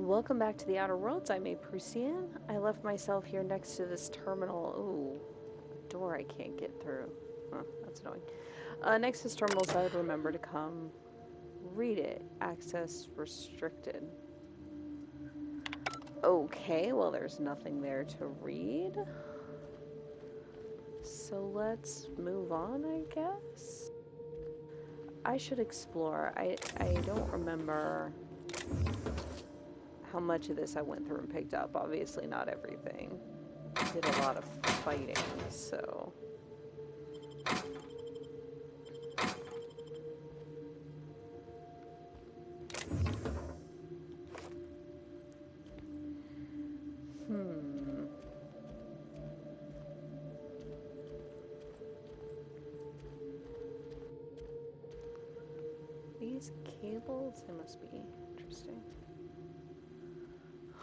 Welcome back to the Outer Worlds. I'm aproustian. I left myself here next to this terminal. Ooh, a door I can't get through. Huh, that's annoying. Next to this terminal, so I would remember to come read it. Access restricted. Okay, well, there's nothing there to read. So let's move on, I guess. I should explore. I don't remember how much of this I went through and picked up. Obviously not everything. I did a lot of fighting, so... These cables, they must be interesting.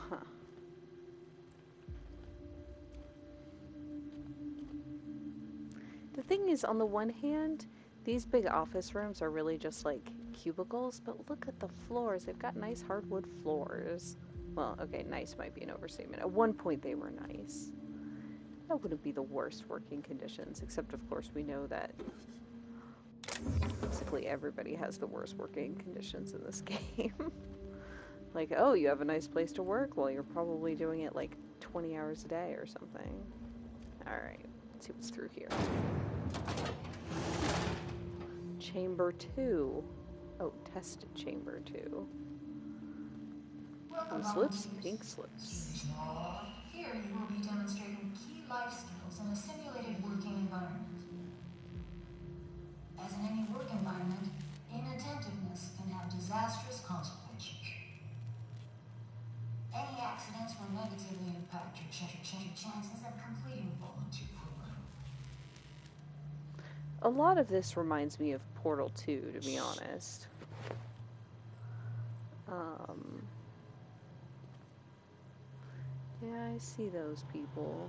Huh. The thing is, on the one hand, these big office rooms are really just like cubicles, but look at the floors. They've got nice hardwood floors. Well, okay, nice might be an overstatement. At one point they were nice. That wouldn't be the worst working conditions, except of course we know that basically everybody has the worst working conditions in this game. Like, oh, you have a nice place to work? Well, you're probably doing it like 20 hours a day or something. Alright, let's see what's through here. Chamber 2. Oh, test chamber 2. Blue slips, pink slips. Here you will be demonstrating key life skills in a simulated working environment. As in any work environment, inattentiveness can have disastrous consequences. Any accidents will negatively impact your chances of completing volunteer program. A lot of this reminds me of Portal 2, to be honest. Yeah, I see those people.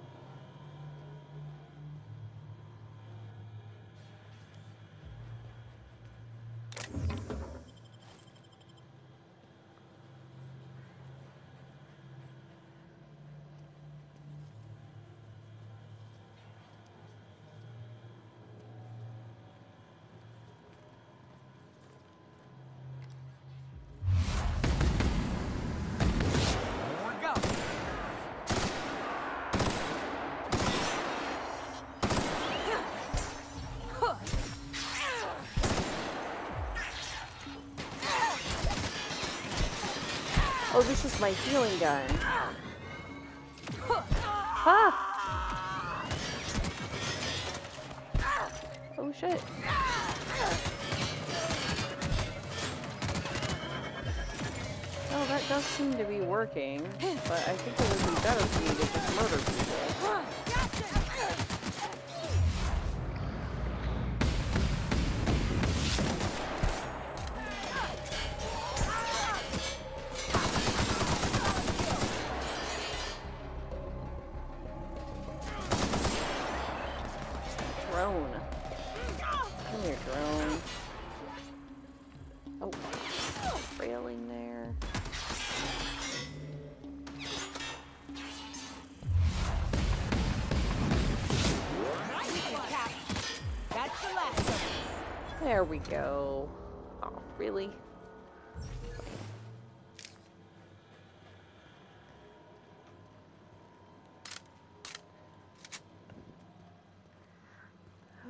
Oh, this is my healing gun. Ah! Oh shit. Well, that does seem to be working, but I think it would be better for me to just murder people. Drone. Come here, drone. Oh, railing there. There we go. Oh, really?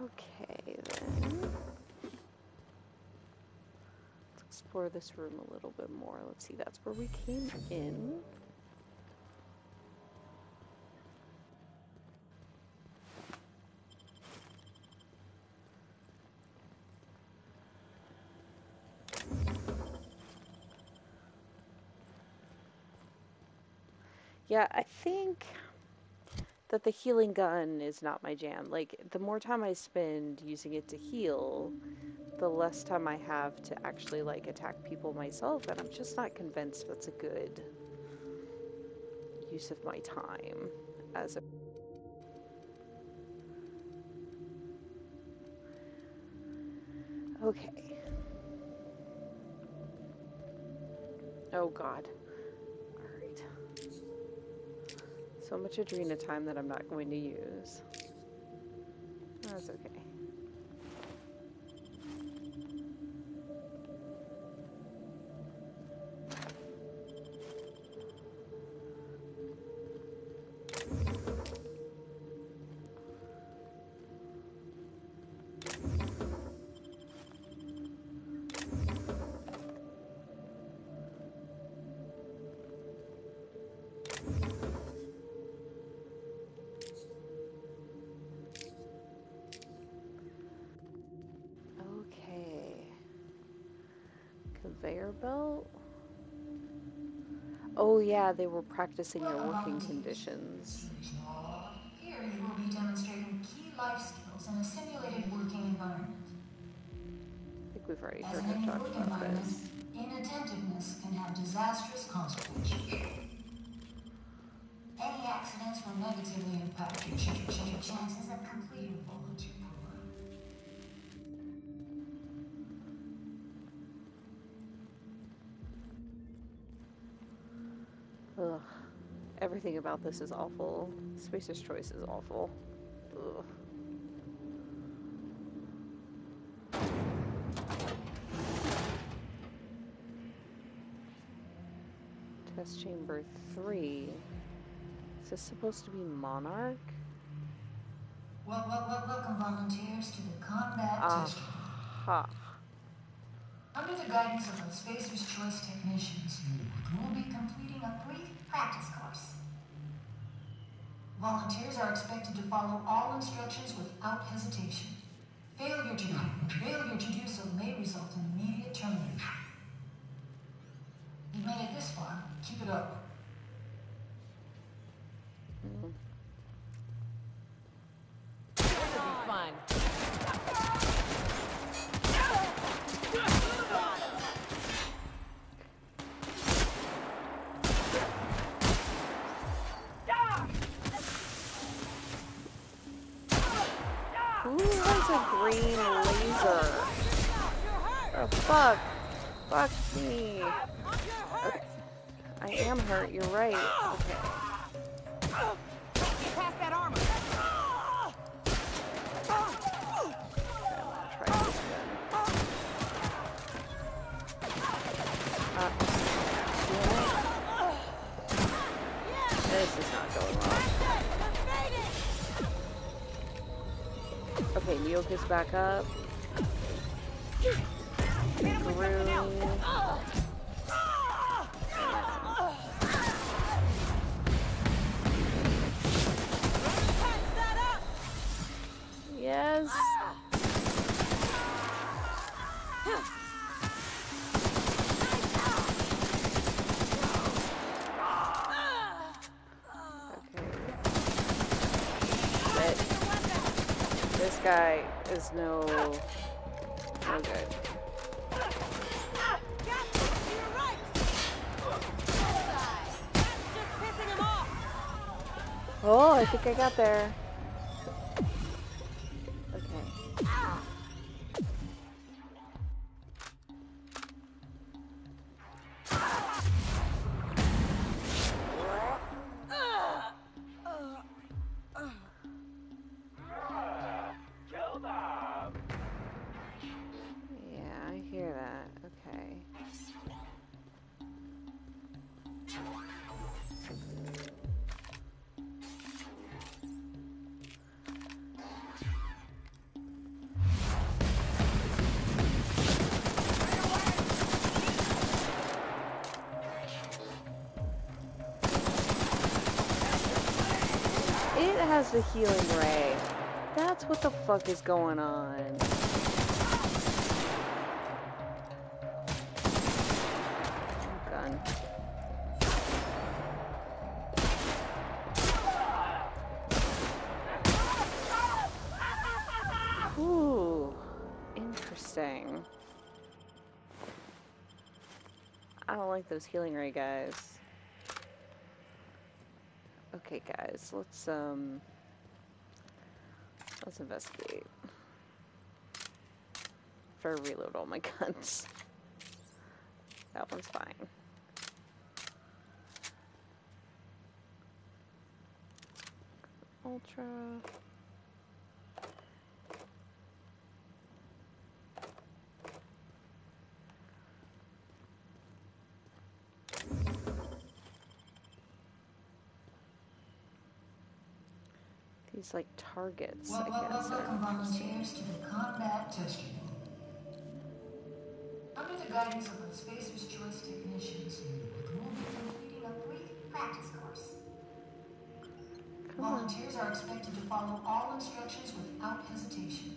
Okay, then. Let's explore this room a little bit more. Let's see, that's where we came in. Yeah, I think that the healing gun is not my jam. Like, the more time I spend using it to heal, the less time I have to actually, like, attack people myself, and I'm just not convinced that's a good use of my time as a... Okay. Oh god. So much Adrena time that I'm not going to use. That's okay. Okay. Conveyor belt? Oh yeah, they were practicing their working conditions. Here you will be demonstrating key life skills in a simulated working environment. I think we've already As heard in her any talk work about environment, this. inattentiveness can have disastrous consequences. Any accidents will negatively impact your chances of completing volunteer program. Ugh. Everything about this is awful. Spacer's Choice is awful. Ugh. Test Chamber 3. Is this supposed to be Monarch? Welcome volunteers to the combat test room. Ha. Under the guidance of the Spacer's Choice technicians, you will be completing a brief practice course. Volunteers are expected to follow all instructions without hesitation. Failure to do so may result in immediate termination. You've made it this far. Keep it up. This will be fun. Who has a green laser? Oh, fuck. Fuck me. Okay. I am hurt, you're right. Okay. Get past that armor. Okay, I'm gonna try this again. Damn it. This is not going well. Okay, Nyoka's back up. Through. Yes. Okay. This guy is no good. Oh, I think I got there. Okay. Yeah, I hear that. Okay. It has the healing ray. That's what the fuck is going on. Gun. Ooh, interesting. I don't like those healing ray guys. Okay, guys, let's investigate. Try to reload all my guns. That one's fine. Ultra. These like targets, I guess, are Welcome interesting. volunteers to the combat testing room. Under the guidance of the Spacer's Choice technicians, you will be completing a brief practice course. Come on. Volunteers are expected to follow all instructions without hesitation.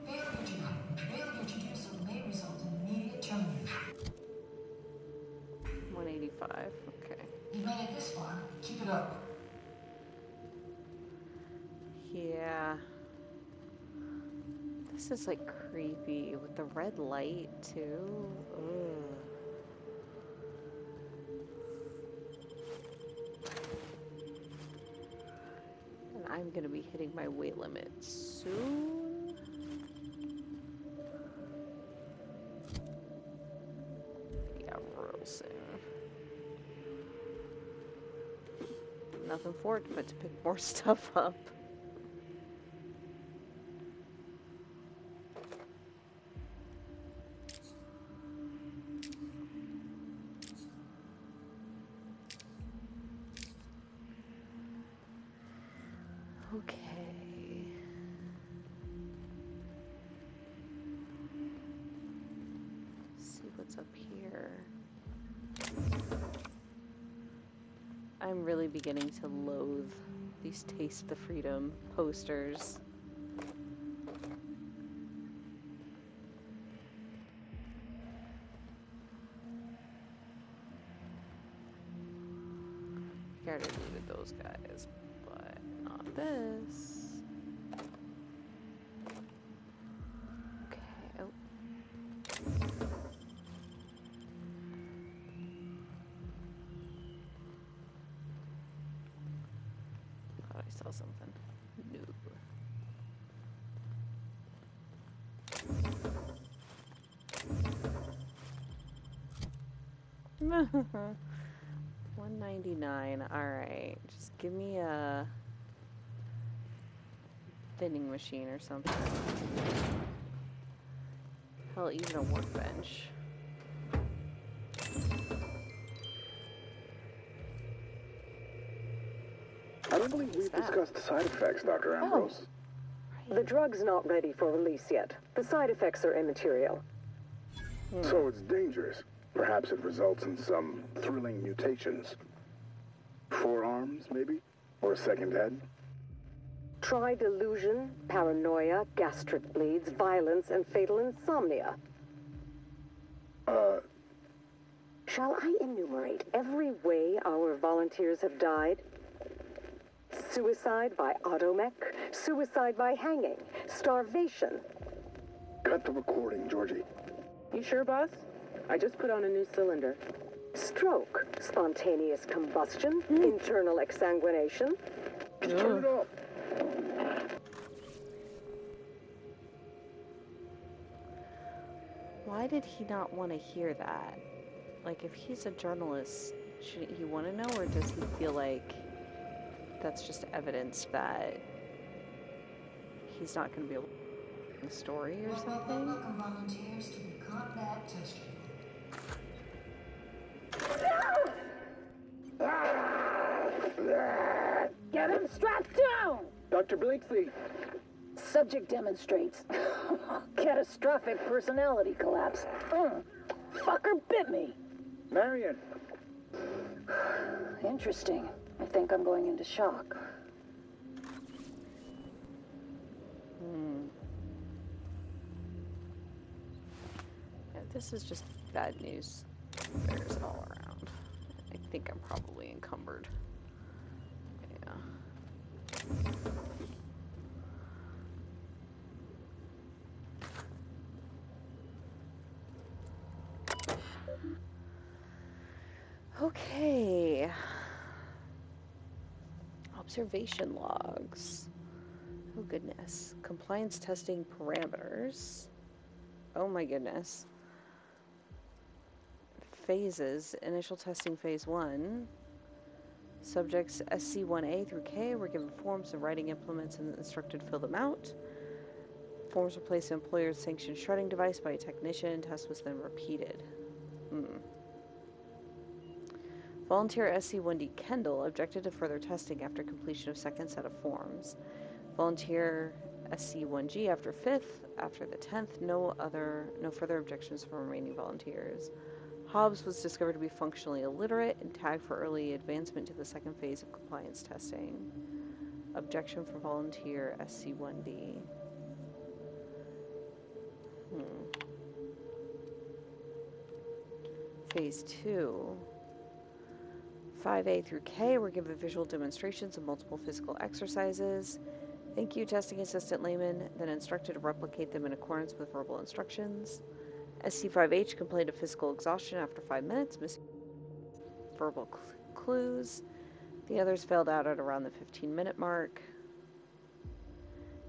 Failure to do so may result in immediate termination. 185, okay. You made it this far. Keep it up. Yeah. This is like creepy with the red light too. Ugh. And I'm gonna be hitting my weight limit soon. Yeah, real soon. Nothing for it but to pick more stuff up. Okay. Let's see what's up here. I'm really beginning to loathe these Taste the Freedom posters. I already looted those guys, but not this. Okay, oh. Thought I saw something. No. 199. Alright. Just give me a vending machine or something. Hell, even a workbench. I don't believe we've discussed side effects, Dr. Ambrose. Right. The drug's not ready for release yet. The side effects are immaterial. So it's dangerous. Perhaps it results in some thrilling mutations. Forearms, maybe? Or a second head? Try delusion, paranoia, gastric bleeds, violence, and fatal insomnia. Shall I enumerate every way our volunteers have died? Suicide by automech, suicide by hanging, starvation. Cut the recording, Georgie. You sure, boss? I just put on a new cylinder. Stroke, spontaneous combustion, internal exsanguination. Just turn it off. Why did he not want to hear that? Like, if he's a journalist, shouldn't he want to know, or does he feel like that's just evidence that he's not going to be able to tell the story or something? Welcome volunteers to the combat testing room. Get him strapped down! Dr. Blakeslee. Subject demonstrates catastrophic personality collapse. Fucker bit me. Marion. Interesting. I think I'm going into shock. Yeah, this is just bad news. Bears all around. I think I'm probably encumbered. Yeah. Okay. Observation logs. Oh goodness. Compliance testing parameters. Oh my goodness. Phases. Initial testing phase 1. Subjects SC1A through K were given forms and writing implements and instructed to fill them out. Forms were placed in an employer's sanctioned shredding device by a technician. Test was then repeated. Volunteer SC1D Kendall objected to further testing after completion of second set of forms. Volunteer SC1G after 5th, after the 10th, no further objections from remaining volunteers. Hobbs was discovered to be functionally illiterate and tagged for early advancement to the second phase of compliance testing. Objection for volunteer SC1D. Phase 2. 5A through K were given visual demonstrations of multiple physical exercises. Thank you, testing assistant Layman, then instructed to replicate them in accordance with verbal instructions. SC5H complained of physical exhaustion after 5 minutes, missing verbal clues. The others failed out at around the 15-minute mark.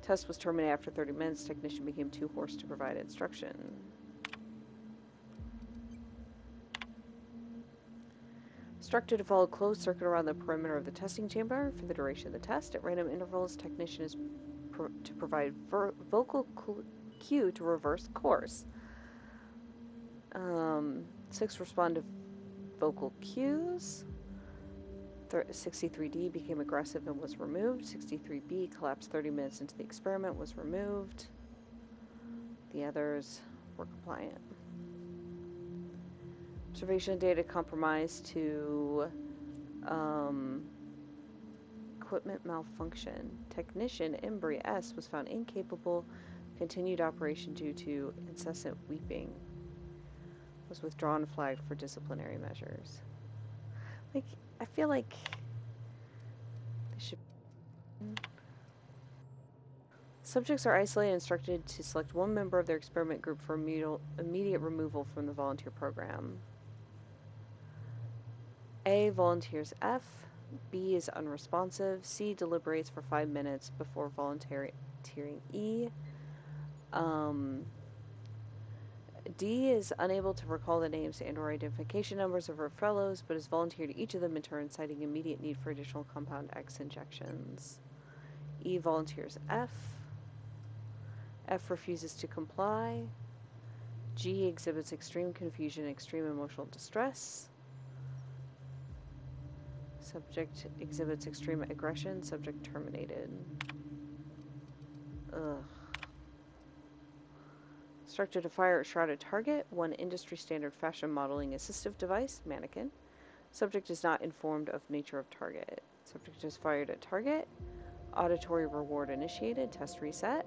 Test was terminated after 30 minutes. Technician became too hoarse to provide instruction. Instructed to follow a closed circuit around the perimeter of the testing chamber for the duration of the test. At random intervals, technician is to provide vocal cue to reverse course. 6 respond to vocal cues. 63D became aggressive and was removed. 63B collapsed 30 minutes into the experiment, was removed. The others were compliant. Observation data compromised to equipment malfunction. Technician Embry S was found incapable. Continued operation due to incessant weeping. Was withdrawn, flagged for disciplinary measures. Like, I feel like they should. Subjects are isolated and instructed to select one member of their experiment group for immediate removal from the volunteer program. A volunteers F. B is unresponsive. C deliberates for 5 minutes before volunteering E. D is unable to recall the names and/or identification numbers of her fellows, but has volunteered each of them in turn, citing immediate need for additional compound X injections. E volunteers F. F refuses to comply. G exhibits extreme confusion and extreme emotional distress. Subject exhibits extreme aggression. Subject terminated. Ugh. Instructed to fire a shrouded target, one industry standard fashion modeling assistive device, mannequin. Subject is not informed of nature of target. Subject is fired at target. Auditory reward initiated. Test reset.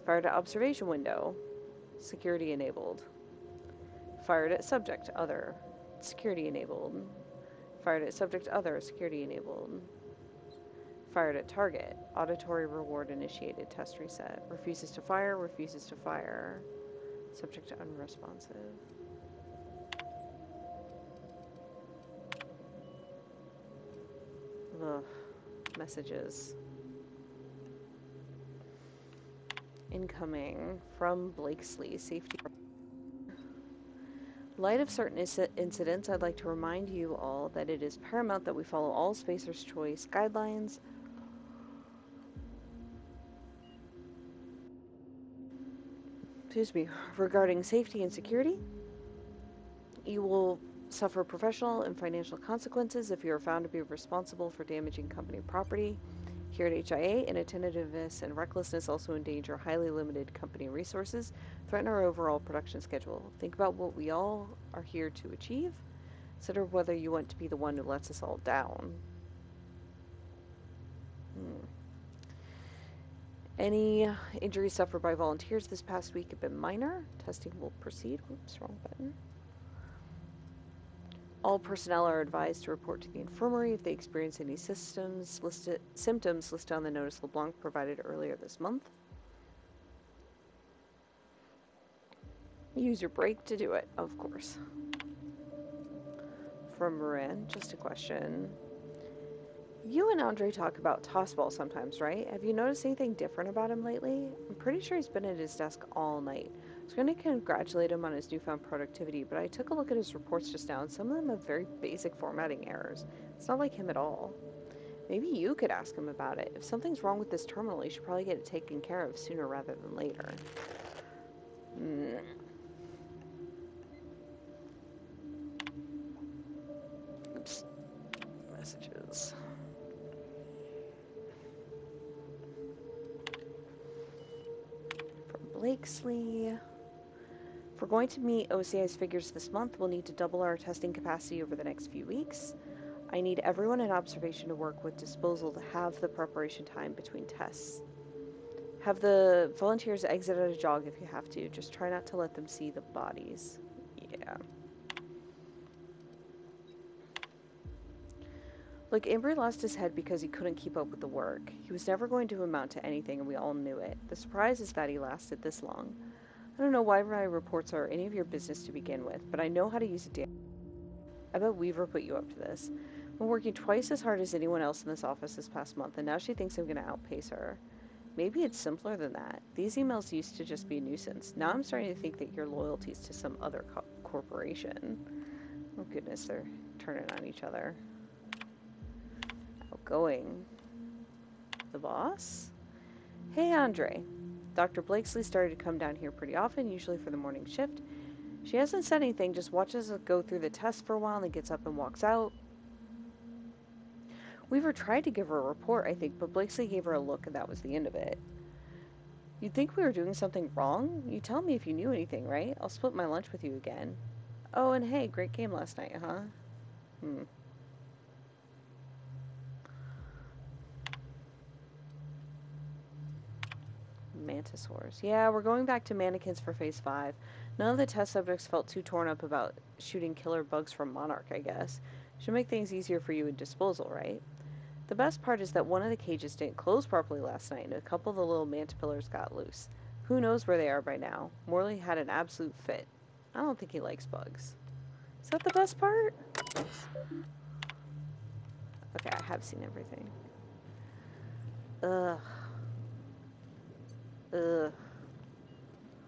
Fired at observation window. Security enabled. Fired at subject, other. Security enabled. Fired at subject, other. Security enabled. Fired at target. Auditory reward initiated. Test reset. Refuses to fire. Refuses to fire. Subject unresponsive. Ugh. Messages. Incoming from Blakesley. Safety. In light of certain incidents, I'd like to remind you all that it is paramount that we follow all Spacer's Choice guidelines. Regarding safety and security. You will suffer professional and financial consequences if you are found to be responsible for damaging company property. Here at HIA, inattentiveness and recklessness also endanger highly limited company resources, threaten our overall production schedule. Think about what we all are here to achieve. Consider whether you want to be the one who lets us all down. Any injuries suffered by volunteers this past week have been minor. Testing will proceed. Whoops, wrong button. All personnel are advised to report to the infirmary if they experience any symptoms listed on the Notice LeBlanc provided earlier this month. Use your break to do it, of course. From Marin, just a question. You and Andre talk about tossball sometimes, right? Have you noticed anything different about him lately? I'm pretty sure he's been at his desk all night. was going to congratulate him on his newfound productivity, but I took a look at his reports just now, and some of them have very basic formatting errors. It's not like him at all. Maybe you could ask him about it. If something's wrong with this terminal, you should probably get it taken care of sooner rather than later. Oops. Messages. From Blakesley. If we're going to meet OCI's figures this month, we'll need to double our testing capacity over the next few weeks. I need everyone in observation to work with disposal to have the preparation time between tests. Have the volunteers exit at a jog if you have to. Just try not to let them see the bodies. Yeah. Look, Ambry lost his head because he couldn't keep up with the work. He was never going to amount to anything, and we all knew it. The surprise is that he lasted this long. I don't know why my reports are any of your business to begin with, but I know how to use a damn... I bet Weaver put you up to this. I'm working twice as hard as anyone else in this office this past month, and now she thinks I'm going to outpace her. Maybe it's simpler than that. These emails used to just be a nuisance. Now I'm starting to think that your loyalty is to some other corporation. Oh goodness, they're turning on each other. Outgoing. The boss? Hey, Andre. Dr. Blakesley started to come down here pretty often, usually for the morning shift. She hasn't said anything, just watches us go through the test for a while and then gets up and walks out. Weaver tried to give her a report, I think, but Blakesley gave her a look and that was the end of it. You'd think we were doing something wrong? You tell me if you knew anything, right? I'll split my lunch with you again. Oh, and hey, great game last night, huh? Mantisaurs. Yeah, we're going back to mannequins for Phase 5. None of the test subjects felt too torn up about shooting killer bugs from Monarch, I guess. Should make things easier for you in disposal, right? The best part is that one of the cages didn't close properly last night, and a couple of the little mantipillars got loose. Who knows where they are by now? Morley had an absolute fit. I don't think he likes bugs. Is that the best part? Okay, I have seen everything. Ugh.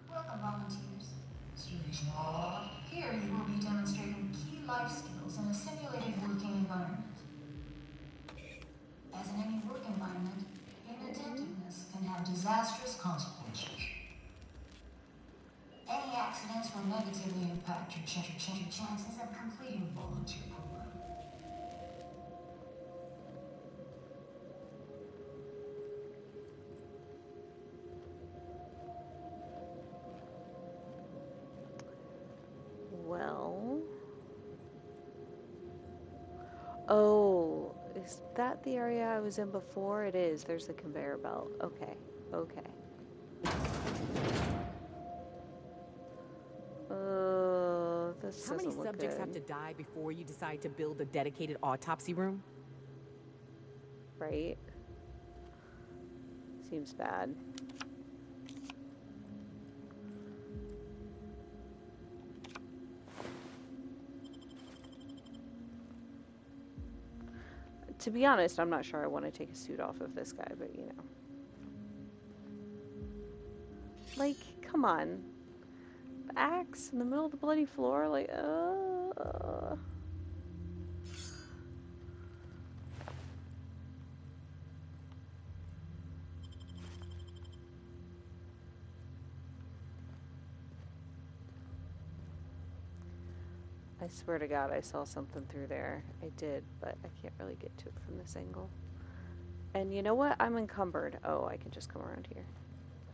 Welcome, volunteers. Here you will be demonstrating key life skills in a simulated working environment. As in any work environment, inattentiveness can have disastrous consequences. Any accidents will negatively impact your chances of completing the volunteer program. Well... Oh, is that the area I was in before? It is. There's the conveyor belt. Okay. Okay. This How many doesn't look subjects good. have to die before you decide to build a dedicated autopsy room? Right? Seems bad. To be honest, I'm not sure I want to take a suit off of this guy, but you know. Like, come on. The axe in the middle of the bloody floor, like, I swear to God, I saw something through there. I did, but I can't really get to it from this angle. And you know what? I'm encumbered. Oh, I can just come around here.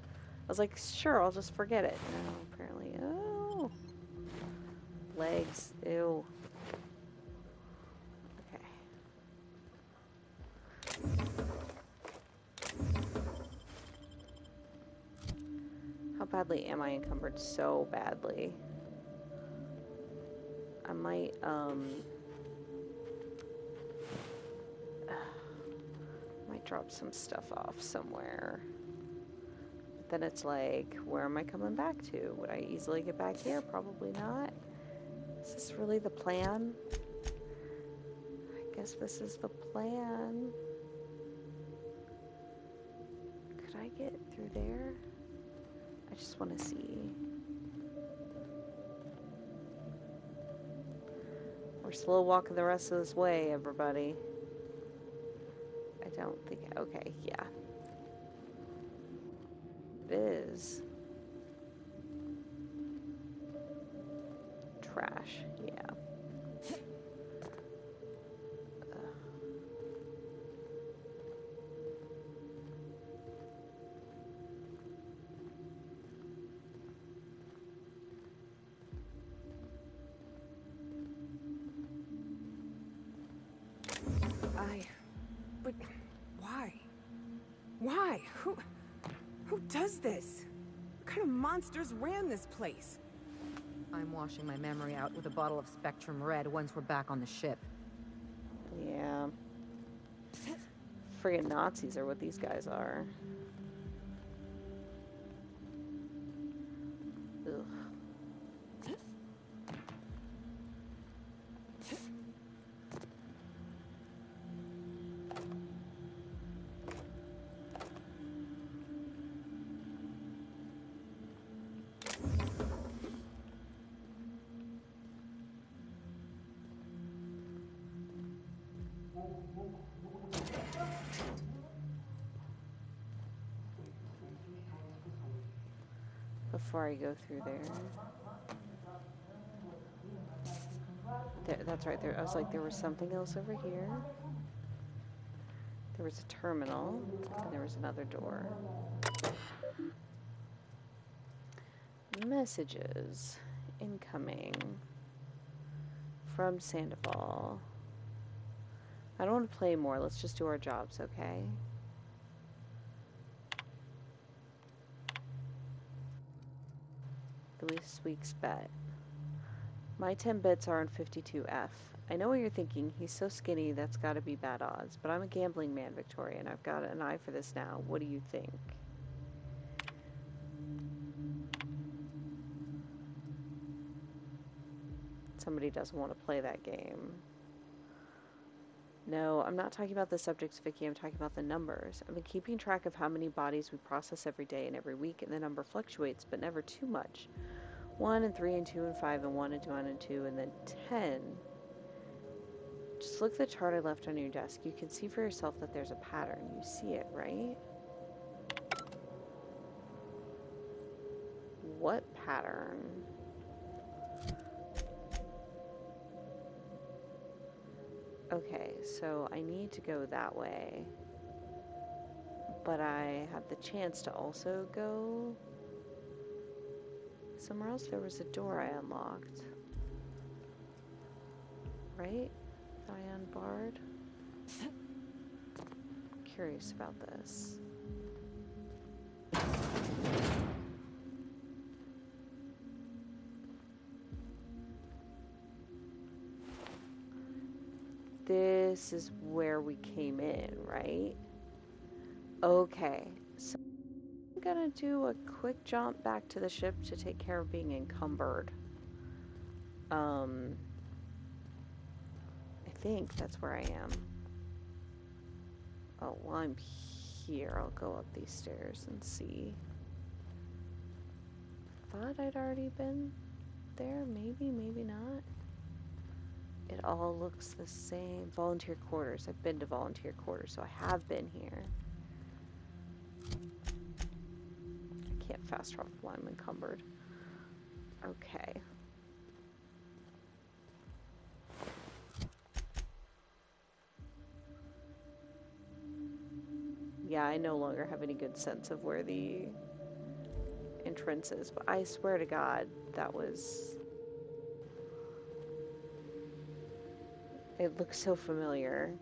I was like, sure, I'll just forget it. No, apparently. Oh. Legs. Ew. Okay. How badly am I encumbered? So badly. I might drop some stuff off somewhere. But then it's like, where am I coming back to? Would I easily get back here? Probably not. Is this really the plan? I guess this is the plan. Could I get through there? I just want to see. We're slow walking the rest of this way, everybody. I don't think... Okay, yeah. It is. Trash, yeah. But why? Why? Who does this? What kind of monsters ran this place? I'm washing my memory out with a bottle of Spectrum Red once we're back on the ship. Yeah. Friggin' Nazis are what these guys are. Ugh. Before I go through there. That's right there. I was like, there was something else over here. There was a terminal, and there was another door. Messages incoming from Sandoval. I don't want to play more. Let's just do our jobs, okay? This week's bet. My 10 bits are on 52F. I know what you're thinking. He's so skinny, that's got to be bad odds. But I'm a gambling man, Victoria, and I've got an eye for this now. What do you think? Somebody doesn't want to play that game. No, I'm not talking about the subjects, Vicky. I'm talking about the numbers. I've been keeping track of how many bodies we process every day and every week, and the number fluctuates, but never too much. 1 and 3 and 2 and 5 and 1 and 1 and 2 and then 10. Just look at the chart I left on your desk. You can see for yourself that there's a pattern. You see it, right? What pattern? Okay, so I need to go that way. But I have the chance to also go somewhere else. There was a door I unlocked. Right? That I unbarred? Curious about this. This is where we came in, right? Okay, so I'm gonna do a quick jump back to the ship to take care of being encumbered. I think that's where I am. Oh, well, I'm here. I'll go up these stairs and see. Thought I'd already been there. Maybe, maybe not. It all looks the same. Volunteer quarters. I've been to volunteer quarters, so I have been here. I can't fast travel while I'm encumbered. Okay. Yeah, I no longer have any good sense of where the entrance is, but I swear to God, that was... It looks so familiar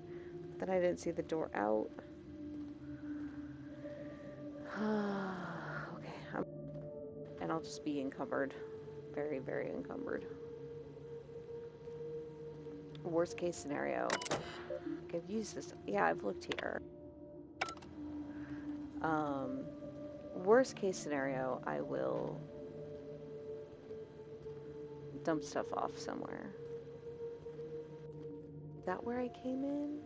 that I didn't see the door out. Okay, and I'll just be encumbered. Very, very encumbered. Worst case scenario. I've used this. Yeah, I've looked here. Worst case scenario, I will dump stuff off somewhere. Is that where I came in?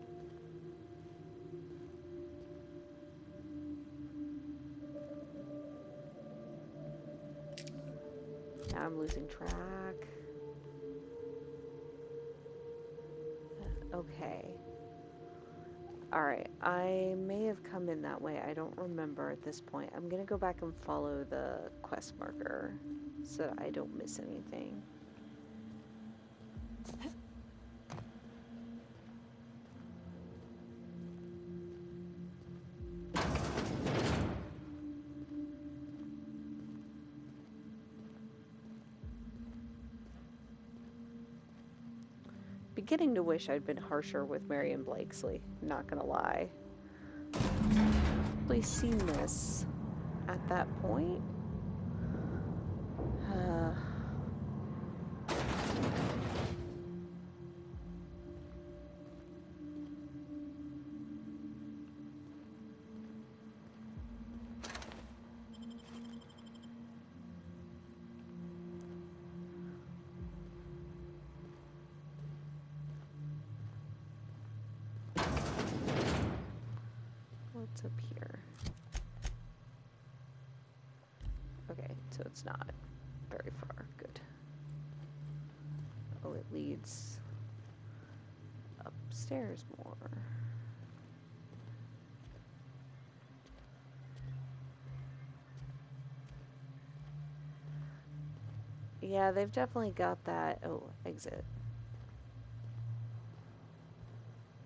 Now I'm losing track. Okay. Alright, I may have come in that way. I don't remember at this point. I'm gonna go back and follow the quest marker so that I don't miss anything. Beginning to wish I'd been harsher with Marion Blakesley, not gonna lie. I've seen this at that point. What's up here? Okay, so it's not very far. Good. Oh, it leads upstairs more. Yeah, they've definitely got that. Oh, exit.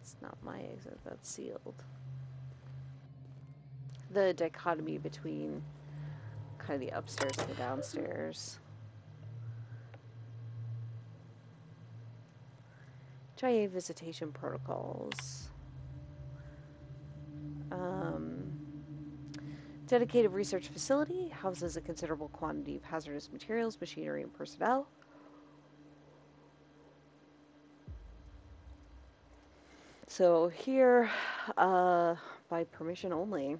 It's not my exit, that's sealed. The dichotomy between kind of the upstairs and the downstairs. HIA visitation protocols. Dedicated research facility houses a considerable quantity of hazardous materials, machinery, and personnel. So here, by permission only.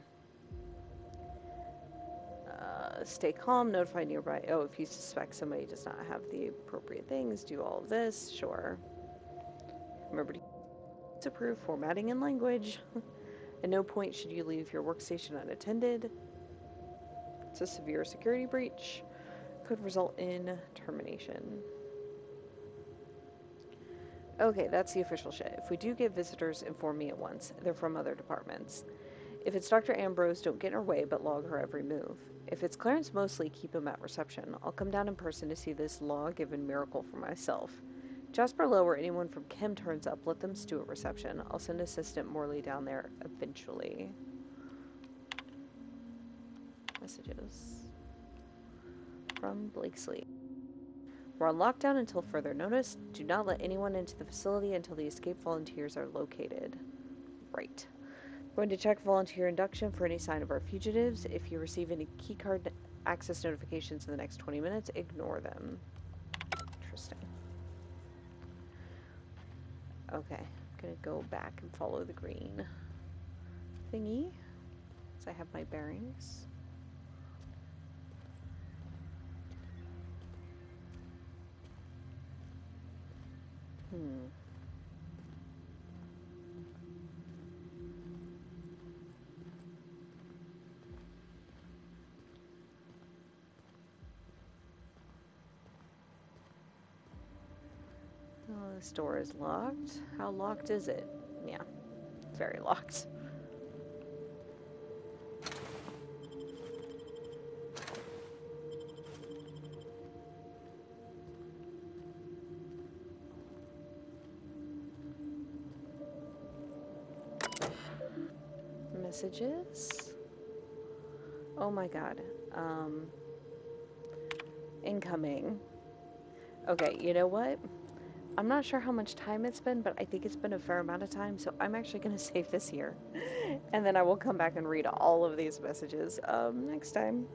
Stay calm, notify nearby. Oh, if you suspect somebody does not have the appropriate things, do all of this, sure. Remember to approve formatting and language. At no point should you leave your workstation unattended. It's a severe security breach. Could result in termination. Okay, that's the official shit. If we do get visitors, inform me at once. They're from other departments. If it's Dr. Ambrose, don't get in her way, but log her every move. If it's Clarence Mosley, keep him at reception. I'll come down in person to see this law-given miracle for myself. Jasper Lowe or anyone from Chem turns up, let them stew at reception. I'll send Assistant Morley down there eventually. Messages from Blakesley. We're on lockdown until further notice. Do not let anyone into the facility until the escaped volunteers are located. Right. Going to check volunteer induction for any sign of our fugitives. If you receive any keycard access notifications in the next 20 minutes, ignore them. Interesting. Okay, I'm gonna go back and follow the green thingy, so I have my bearings. Oh, this door is locked. How locked is it? Yeah, very locked. Messages? Oh my god. Incoming. Okay, you know what? I'm not sure how much time it's been, but I think it's been a fair amount of time, so I'm actually going to save this here. And then I will come back and read all of these messages next time.